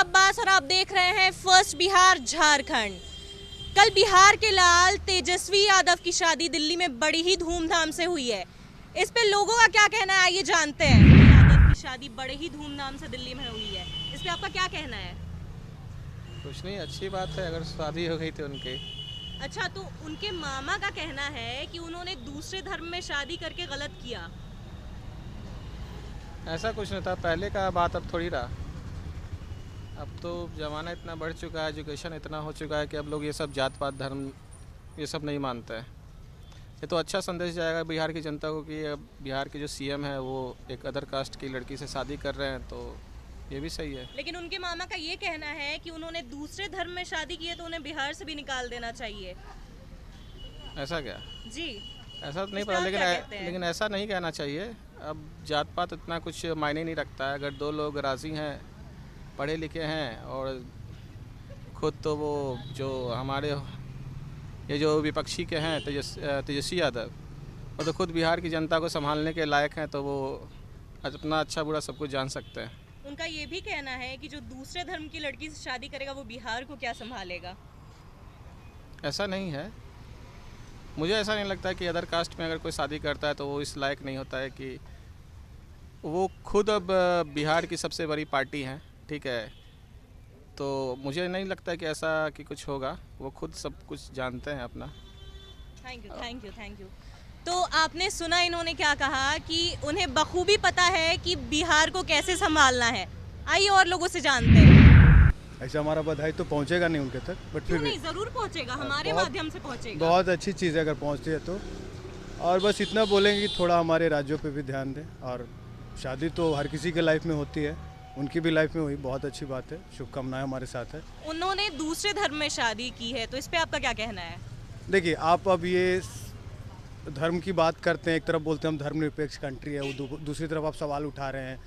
अब्बास और आप देख रहे हैं फर्स्ट बिहार झारखंड। कल बिहार के लाल तेजस्वी यादव की शादी दिल्ली में बड़ी ही धूमधाम से हुई है। इस पे लोगों का क्या कहना है आइए जानते हैं। यादव की शादी बड़े ही धूमधाम से दिल्ली में हुई है, इस पे आपका क्या कहना है? कुछ नहीं, अच्छी बात है अगर शादी हो गई तो उनकी। अच्छा, तो उनके मामा का कहना है कि उन्होंने दूसरे धर्म में शादी करके गलत किया। ऐसा कुछ नहीं था, पहले का बात अब थोड़ी रहा। अब तो ज़माना इतना बढ़ चुका है, एजुकेशन इतना हो चुका है कि अब लोग ये सब जात पात धर्म ये सब नहीं मानते हैं। ये तो अच्छा संदेश जाएगा बिहार की जनता को कि अब बिहार के जो सीएम है वो एक अदर कास्ट की लड़की से शादी कर रहे हैं, तो ये भी सही है। लेकिन उनके मामा का ये कहना है कि उन्होंने दूसरे धर्म में शादी की है तो उन्हें बिहार से भी निकाल देना चाहिए। ऐसा क्या? जी, ऐसा तो नहीं इस पे पता, आप लेकिन क्या कहते हैं? लेकिन ऐसा नहीं कहना चाहिए। अब जात पात इतना कुछ मायने नहीं रखता है। अगर दो लोग राज़ी हैं, पढ़े लिखे हैं और खुद तो वो जो हमारे ये जो विपक्षी के हैं तेजस्वी यादव, वो तो खुद बिहार की जनता को संभालने के लायक हैं, तो वो अपना अच्छा बुरा सब कुछ जान सकते हैं। उनका ये भी कहना है कि जो दूसरे धर्म की लड़की से शादी करेगा वो बिहार को क्या संभालेगा। ऐसा नहीं है, मुझे ऐसा नहीं लगता कि अदर कास्ट में अगर कोई शादी करता है तो वो इस लायक नहीं होता है कि वो खुद अब बिहार की सबसे बड़ी पार्टी है, ठीक है। तो मुझे नहीं लगता कि ऐसा कि कुछ होगा, वो खुद सब कुछ जानते हैं अपना। Thank you thank you thank you. तो आपने सुना इन्होंने क्या कहा कि उन्हें बखूबी पता है कि बिहार को कैसे संभालना है। आइए और लोगों से जानते हैं। ऐसा हमारा बधाई तो पहुंचेगा नहीं उनके तक, बट फिर भी नहीं, जरूर पहुंचेगा, हमारे माध्यम से पहुंचेगा। बहुत अच्छी चीज़ है अगर पहुंचती है तो। और बस इतना बोलेंगे कि थोड़ा हमारे राज्यों पे भी ध्यान दें। और शादी तो हर किसी के लाइफ में होती है, उनकी भी लाइफ में हुई, बहुत अच्छी बात है। शुभकामनाएं हमारे साथ है। उन्होंने दूसरे धर्म में शादी की है तो इस पे आपका क्या कहना है? देखिए, आप अब ये धर्म की बात करते हैं, एक तरफ बोलते हैं हम धर्मनिरपेक्ष कंट्री है, वो दूसरी तरफ आप सवाल उठा रहे हैं।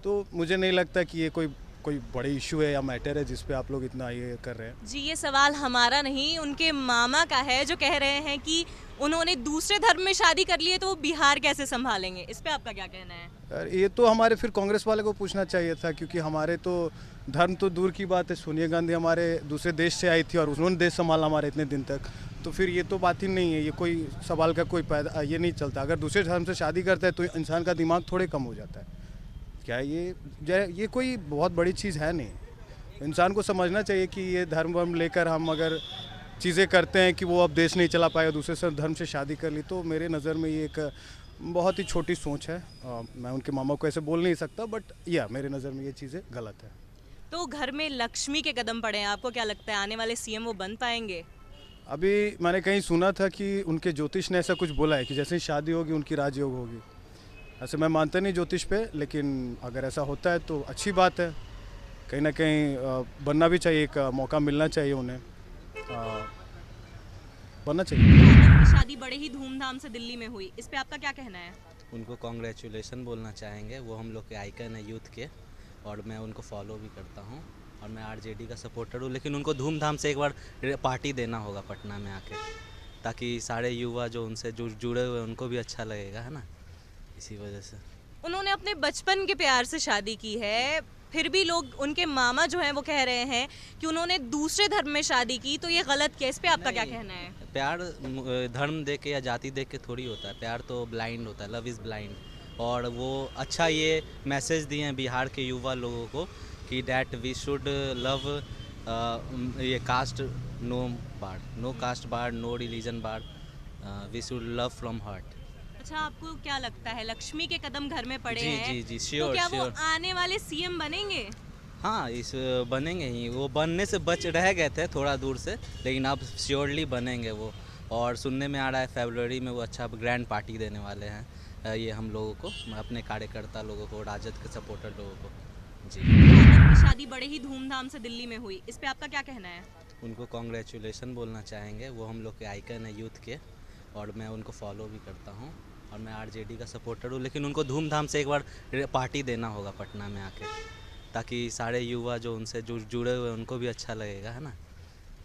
तो मुझे नहीं लगता कि ये कोई बड़ी इशू है या मैटर है जिस पे आप लोग इतना ये कर रहे हैं। जी, ये सवाल हमारा नहीं, उनके मामा का है जो कह रहे हैं कि उन्होंने दूसरे धर्म में शादी कर ली है तो वो बिहार कैसे संभालेंगे। इस पे आपका क्या कहना है? यार, ये तो हमारे फिर कांग्रेस वाले को पूछना चाहिए था, क्योंकि हमारे तो धर्म तो दूर की बात है। सोनिया गांधी हमारे दूसरे देश से आई थी और उन्होंने देश संभाला हमारे इतने दिन तक। तो फिर ये तो बात ही नहीं है, ये कोई सवाल का कोई ये नहीं चलता। अगर दूसरे धर्म से शादी करता है तो इंसान का दिमाग थोड़े कम हो जाता है क्या? ये कोई बहुत बड़ी चीज़ है नहीं। इंसान को समझना चाहिए कि ये धर्म वर्म लेकर हम अगर चीज़ें करते हैं कि वो अब देश नहीं चला पाएगा, दूसरे से धर्म से शादी कर ली, तो मेरे नज़र में ये एक बहुत ही छोटी सोच है। मैं उनके मामा को ऐसे बोल नहीं सकता, बट मेरे नज़र में ये चीज़ें गलत है। तो घर में लक्ष्मी के कदम पड़े हैं, आपको क्या लगता है आने वाले सीएम वो बन पाएंगे? अभी मैंने कहीं सुना था कि उनके ज्योतिष ने ऐसा कुछ बोला है कि जैसे ही शादी होगी उनकी राजयोग होगी। ऐसे मैं मानता नहीं ज्योतिष पे, लेकिन अगर ऐसा होता है तो अच्छी बात है। कहीं ना कहीं बनना भी चाहिए, एक मौका मिलना चाहिए उन्हें, बनना चाहिए। यादव की शादी बड़े ही धूमधाम से दिल्ली में हुई, इस पे आपका क्या कहना है? उनको कॉन्ग्रेचुलेसन बोलना चाहेंगे। वो हम लोग के आइकन है यूथ के, और मैं उनको फॉलो भी करता हूँ और मैं आरजेडी का सपोर्टर हूँ। लेकिन उनको धूमधाम से एक बार पार्टी देना होगा पटना में आके, ताकि सारे युवा जो उनसे जुड़े हुए उनको भी अच्छा लगेगा, है ना। इसी वजह से उन्होंने अपने बचपन के प्यार से शादी की है, फिर भी लोग उनके मामा जो हैं वो कह रहे हैं कि उन्होंने दूसरे धर्म में शादी की तो ये गलत किया। इस पे आपका क्या कहना है? प्यार धर्म देख के या जाति देख के थोड़ी होता है। प्यार तो ब्लाइंड होता है, लव इज़ ब्लाइंड। और वो अच्छा ये मैसेज दिए हैं बिहार के युवा लोगों को कि डैट वी शुड लव ये caste no caste bar, no religion bar, we should love from heart. अच्छा, आपको क्या लगता है लक्ष्मी के कदम घर में पड़े जी हैं जी जी, तो श्योर क्या श्योर। वो आने वाले सीएम बनेंगे? हाँ, इस बनेंगे ही। वो बनने से बच रह गए थे थोड़ा दूर से, लेकिन अब श्योरली बनेंगे वो। और सुनने में आ रहा है फरवरी में वो अच्छा ग्रैंड पार्टी देने वाले हैं ये हम लोगों को, अपने कार्यकर्ता लोगों को, राजद के सपोर्टर लोगों को। जी, यादव की शादी बड़े ही धूमधाम से दिल्ली में हुई, इस पे आपका क्या कहना है? उनको कॉन्ग्रेचुलेसन बोलना चाहेंगे। वो हम लोग के आइकन है यूथ के, और मैं उनको फॉलो भी करता हूँ और मैं आरजेडी का सपोर्टर हूँ। लेकिन उनको धूमधाम से एक बार पार्टी देना होगा पटना में आके, ताकि सारे युवा जो उनसे जुड़े हुए उनको भी अच्छा लगेगा, है ना।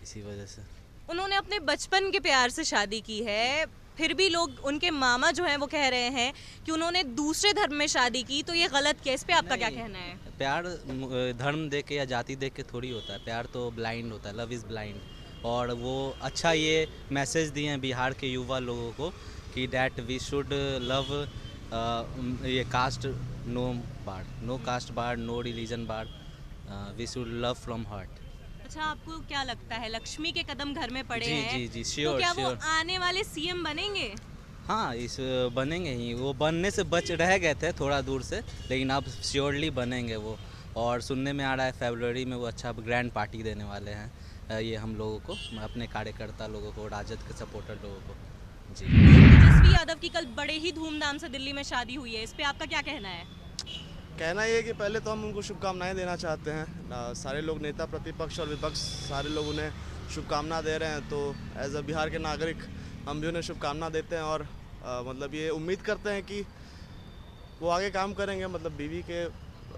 इसी वजह से उन्होंने अपने बचपन के प्यार से शादी की है, फिर भी लोग, उनके मामा जो हैं वो कह रहे हैं कि उन्होंने दूसरे धर्म में शादी की, तो ये गलत किया। इस पे आपका क्या कहना है? प्यार धर्म देख के या जाति देख के थोड़ी होता है, प्यार तो ब्लाइंड होता है, लव इज़ ब्लाइंड। और वो अच्छा ये मैसेज दिए हैं बिहार के युवा लोगों को कि डैट वी शुड लव ये caste no caste bar, no religion bar, we should love from heart. अच्छा, आपको क्या लगता है लक्ष्मी के कदम घर में पड़े जी, हैं, जी, जी, तो श्योर, क्या श्योर। वो आने वाले सीएम बनेंगे? हाँ, इस बनेंगे ही, वो बनने से बच रह गए थे थोड़ा दूर से, लेकिन अब श्योरली बनेंगे वो। और सुनने में आ रहा है फरवरी में वो अच्छा ग्रैंड पार्टी देने वाले हैं ये हम लोगों को, अपने कार्यकर्ता लोगों को, राजद के सपोर्टर लोगों को। जी। तेजस्वी यादव की कल बड़े ही धूमधाम से दिल्ली में शादी हुई है, इस पे आपका क्या कहना है? कहना ये है कि पहले तो हम उनको शुभकामनाएं देना चाहते हैं। सारे लोग, नेता प्रतिपक्ष और विपक्ष, सारे लोग उन्हें शुभकामना दे रहे हैं, तो एज अ बिहार के नागरिक हम भी उन्हें शुभकामना देते हैं। और मतलब ये उम्मीद करते हैं कि वो आगे काम करेंगे। मतलब बीवी के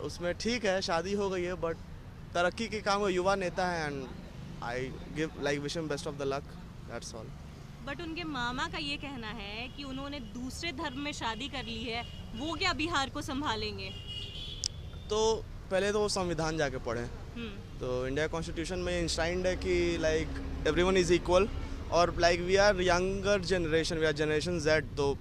उसमें ठीक है, शादी हो गई है, बट तरक्की के काम, युवा नेता है, and I give like wish him best of the luck, that's all. But उनके मामा का ये कहना है कि उन्होंने दूसरे धर्म में शादी कर ली है, वो क्या बिहार को संभालेंगे? तो पहले तो वो संविधान जाके पढ़ें। तो इंडिया कॉन्स्टिट्यूशन में इंश्राइंड है कि लाइक एवरीवन इज इक्वल, और like we are younger generation, we are generation Z. तो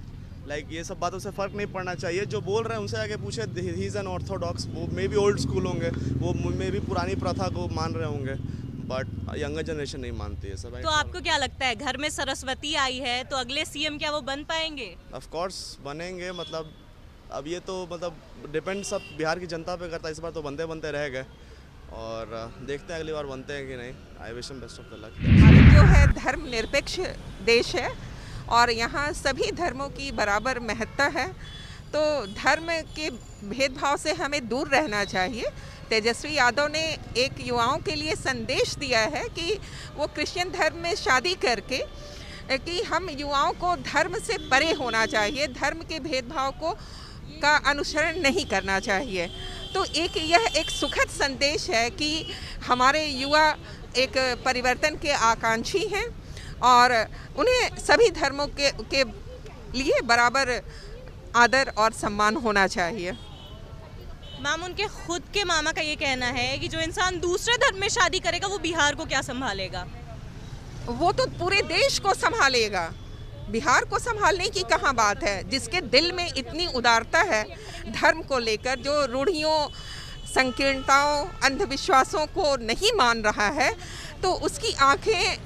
लाइक ये सब बातों से फ़र्क नहीं पड़ना चाहिए। जो बोल रहे हैं उनसे आगे पूछे, ही इज़ एन ऑर्थोडॉक्स, वो मे बी ओल्ड स्कूल होंगे, वो मे भी पुरानी प्रथा को मान रहे होंगे, बट यंगर जनरेशन नहीं मानती है सब। तो आपको क्या लगता है, घर में सरस्वती आई है तो अगले सीएम क्या वो बन पाएंगे? ऑफ कोर्स बनेंगे। मतलब अब ये तो मतलब डिपेंड सब बिहार की जनता पे करता है। इस बार तो बनते बनते रह गए, और देखते हैं अगली बार बनते हैं कि नहीं। I wish him best of the luck. Bharat जो है धर्मनिरपेक्ष देश है और यहाँ सभी धर्मों की बराबर महत्ता है, तो धर्म के भेदभाव से हमें दूर रहना चाहिए। तेजस्वी यादव ने एक युवाओं के लिए संदेश दिया है कि वो क्रिश्चियन धर्म में शादी करके कि हम युवाओं को धर्म से परे होना चाहिए, धर्म के भेदभाव को का अनुसरण नहीं करना चाहिए। तो यह एक सुखद संदेश है कि हमारे युवा एक परिवर्तन के आकांक्षी हैं और उन्हें सभी धर्मों के लिए बराबर आदर और सम्मान होना चाहिए। मैम, उनके खुद के मामा का ये कहना है कि जो इंसान दूसरे धर्म में शादी करेगा वो बिहार को क्या संभालेगा? वो तो पूरे देश को संभालेगा, बिहार को संभालने की कहाँ बात है। जिसके दिल में इतनी उदारता है धर्म को लेकर, जो रूढ़ियों, संकीर्णताओं, अंधविश्वासों को नहीं मान रहा है, तो उसकी आंखें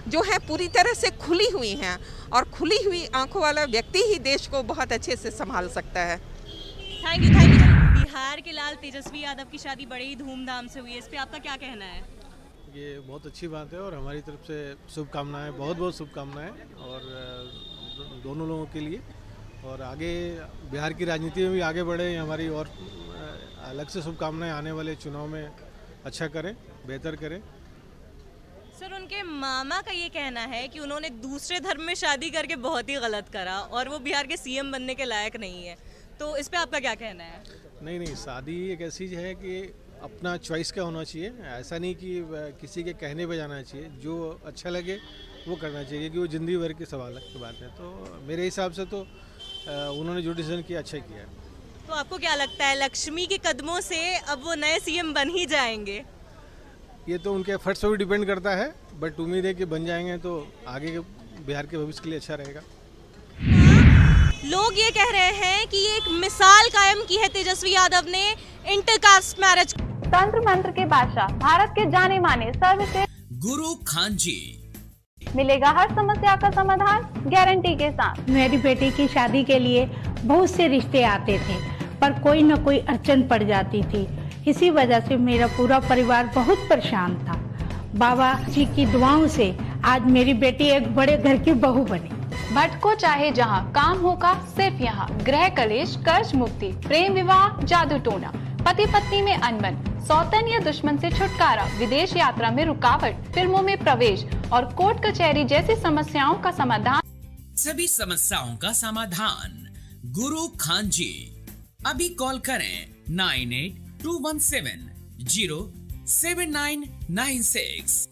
जो है पूरी तरह से खुली हुई हैं, और खुली हुई आंखों वाला व्यक्ति ही देश को बहुत अच्छे से संभाल सकता है। Thank you, thank you. Bihar के लाल तेजस्वी यादव की शादी बड़े ही धूमधाम से हुई है, इस पे आपका क्या कहना है? ये बहुत अच्छी बात है और हमारी तरफ से शुभकामनाएं, बहुत बहुत शुभकामनाएं, और दोनों लोगों के लिए। और आगे बिहार की राजनीति में भी आगे बढ़े, हमारी और अलग से शुभकामनाएं। आने वाले चुनाव में अच्छा करें, बेहतर करें। सर, उनके मामा का ये कहना है कि उन्होंने दूसरे धर्म में शादी करके बहुत ही गलत करा और वो बिहार के सीएम बनने के लायक नहीं है, तो इस पे आपका क्या कहना है? नहीं, शादी एक ऐसी चीज़ है कि अपना चॉइस का होना चाहिए। ऐसा नहीं कि किसी के कहने पे जाना चाहिए, जो अच्छा लगे वो करना चाहिए, क्योंकि वो ज़िंदगी भर की सवाल की बात है। तो मेरे हिसाब से तो उन्होंने जो डिसीजन किया अच्छा किया है। तो आपको क्या लगता है लक्ष्मी के कदमों से अब वो नए सीएम बन ही जाएंगे? ये तो उनके एफर्ट्स पर भी डिपेंड करता है, बट उम्मीद है कि बन जाएंगे तो आगे के बिहार के भविष्य के लिए अच्छा रहेगा। लोग ये कह रहे हैं कि एक मिसाल कायम की है तेजस्वी यादव ने इंटरकास्ट मैरिज। तंत्र मंत्र के बादशाह, भारत के जाने माने सर्वश्रेष्ठ गुरु खान जी, मिलेगा हर समस्या का समाधान गारंटी के साथ। मेरी बेटी की शादी के लिए बहुत से रिश्ते आते थे, पर कोई न कोई अड़चन पड़ जाती थी। इसी वजह से मेरा पूरा परिवार बहुत परेशान था। बाबा जी की दुआओं से आज मेरी बेटी एक बड़े घर की बहू बनी। भटको चाहे जहां, काम होगा सिर्फ यहाँ। गृह कलेश, कर्ज मुक्ति, प्रेम विवाह, जादू टोना, पति पत्नी में अनबन, सौतन या दुश्मन से छुटकारा, विदेश यात्रा में रुकावट, फिल्मों में प्रवेश और कोर्ट कचहरी जैसी समस्याओं का समाधान। सभी समस्याओं का समाधान गुरु खान जी। अभी कॉल करें 9821707996।